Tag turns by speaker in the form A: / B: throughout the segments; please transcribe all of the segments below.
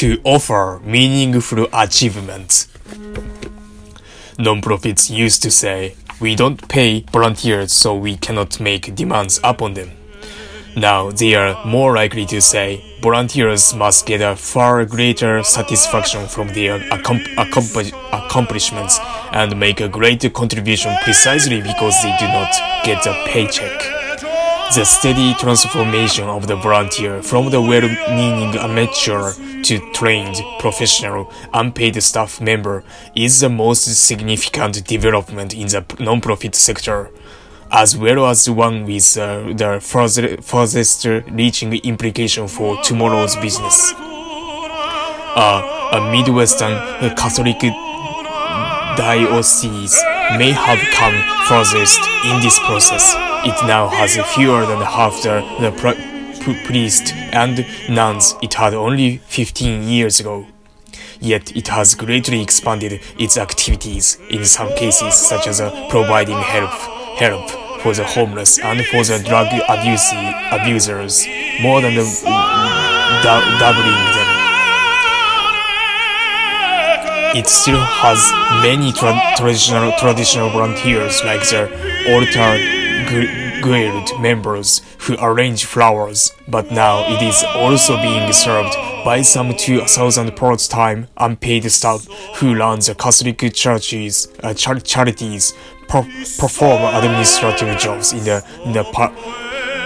A: to offer meaningful achievements. Non-profits used to say, "We don't pay volunteers, so we cannot make demands upon them." Now they are more likely to say, volunteers must get a far greater satisfaction from their accomplishments and make a greater contribution precisely because they do not get a paycheck. The steady transformation of the volunteer from the well-meaning amateur to trained, professional, unpaid staff member is the most significant development in the non-profit sector, as well as the one with the furthest reaching implication for tomorrow's business. A Midwestern Catholic diocese may have come furthest in this process. It now has fewer than half the priests and nuns it had only 15 years ago. Yet it has greatly expanded its activities, in some cases such as providing help for the homeless and for the drug abusers, more than doubling them. It still has many traditional volunteers like the altar guild members who arrange flowers, but now it is also being served by some 2,000 part-time unpaid staff who run the Catholic charities, perform administrative jobs in the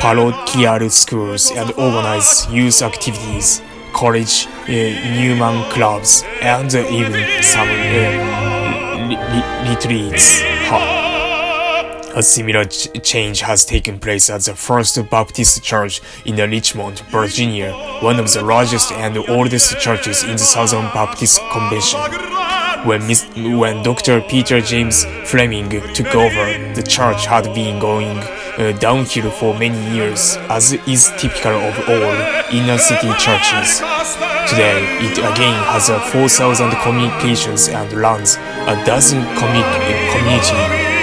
A: parochial schools, and organize youth activities, college Newman clubs, and even some retreats. A similar change has taken place at the First Baptist Church in Richmond, Virginia, one of the largest and oldest churches in the Southern Baptist Convention. When Dr. Peter James Fleming took over, the church had been going downhill for many years, as is typical of all inner-city churches. Today, it again has 4,000 communications and runs a dozen community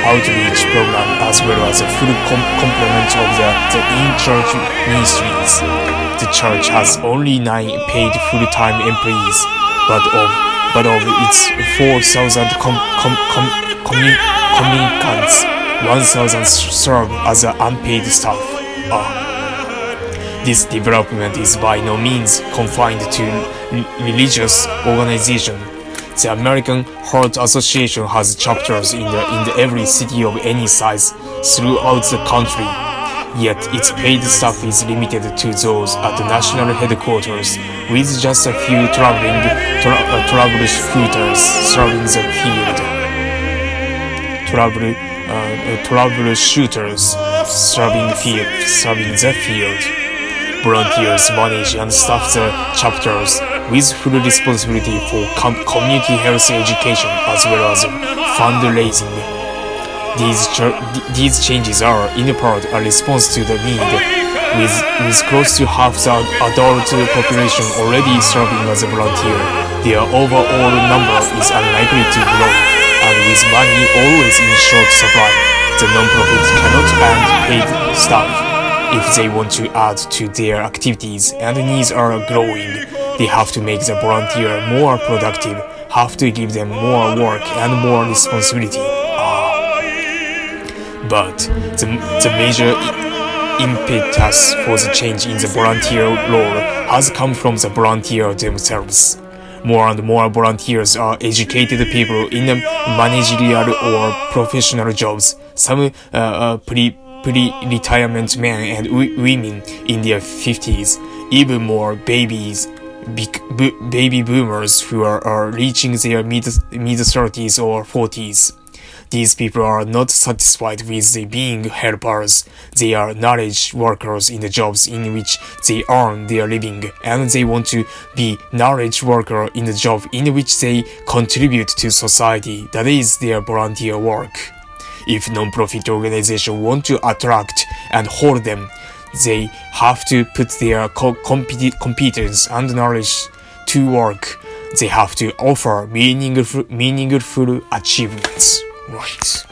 A: outreach programs, as well as a full complement of the in-church ministries. The church has only 9 paid full-time employees, but of its 4,000 communicants, 1,000 serve as unpaid staff. This development is by no means confined to religious organizations. The American Heart Association has chapters in every city of any size throughout the country. Yet its paid staff is limited to those at the national headquarters, with just a few troubleshooters serving the field. Troubleshooters serving the field. Volunteers manage and staff the chapters with full responsibility for community health education as well as fundraising. These changes are, in part, a response to the need, with close to half the adult population already serving as a volunteer. Their overall number is unlikely to grow, and with money always in short supply, the non-profit cannot add paid staff. If they want to add to their activities and needs are growing, they have to make the volunteer more productive, have to give them more work and more responsibility. But the major impetus for the change in the volunteer role has come from the volunteers themselves. More and more volunteers are educated people in managerial or professional jobs. Some pre-retirement men and women in their 50s, even more baby boomers who are reaching their mid-30s or 40s. These people are not satisfied with being helpers. They are knowledge workers in the jobs in which they earn their living, and they want to be knowledge worker in the job in which they contribute to society. That is their volunteer work. If non-profit organizations want to attract and hold them, they have to put their competence and knowledge to work. They have to offer meaningful achievements. Right.